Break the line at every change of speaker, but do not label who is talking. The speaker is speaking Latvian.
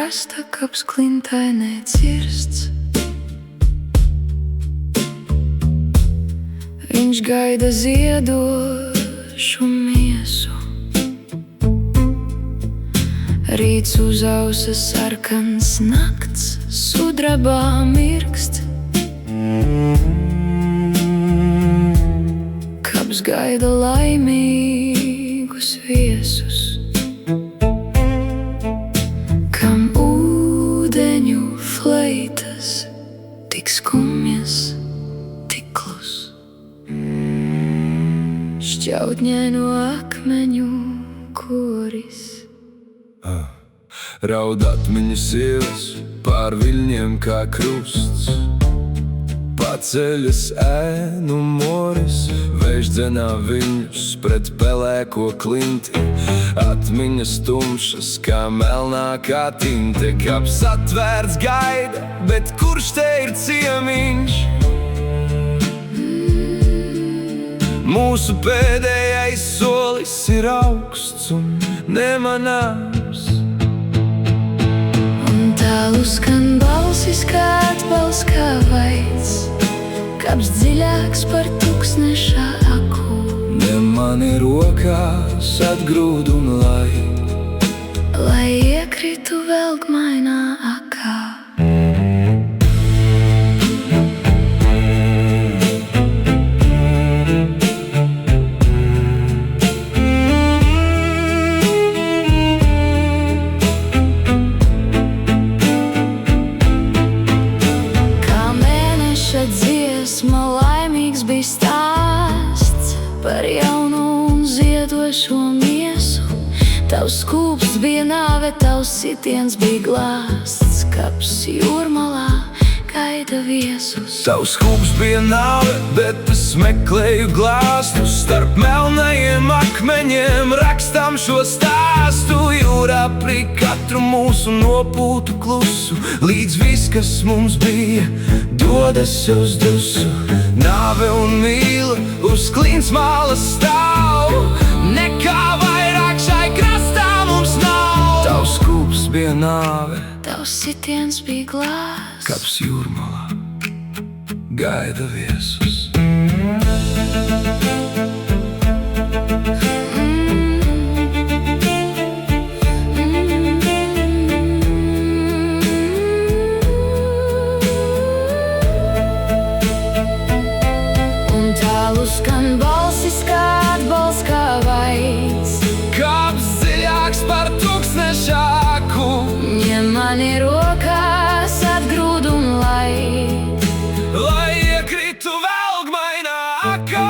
krasta, kaps klintainē cirsts. Viņš gaida ziedošu miesu. Rīts uz ausa sarkans, nakts sudrabā mirkst. Kaps gaida laimīgus viesus, kam ūdeņu fleitas tik skumjas, tik klus. Šķautņaino akmeņu koris.
Raud atmiņas ielas pār viļņiem kā krusts. Paceļas ēnu moris, vējš dzenā viņus pret pelēko klinti. Atmiņas tumšas kā melnākā tinte. Kaps atvērts gaida, bet kurš te ir ciemiņš? Mūsu pēdējais solis ir augsts un nemanāms.
Un tālu skan balsis kā atbals kā vaids, kaps dziļāks par tūkstneša aku.
Ne mani rokās atgrūd un
lai iekritu velkmainā akā. Dziesma laimīgs bija stāsts par jaunu un ziedošo miesu. Tavs skūps bija nāve, tavs sitiens bija glāsts. Kaps jūrmalā gaida viesus.
Tavs skūps bija nāve, bet es meklēju glāstu. Starp melnajiem akmeņiem rakstām šo stāstu. Jūrā plīk katru mūsu nopūtu klusu, līdz viss, kas mums bija, dodas uz dusu. Nāve un mīla uz klints malas stāv. Nekā vairāk šai krastā mums nav. Tavs skūps bija nāve,
tavs sitiens bija glāsts.
Kaps jūrmalā gaida viesus.
Skan balsis kā atbals kā vaids,
kaps dziļāks par tūkstneša aku.
Ņem mani rokās atgrūd un lai
iekritu velkmainā akā.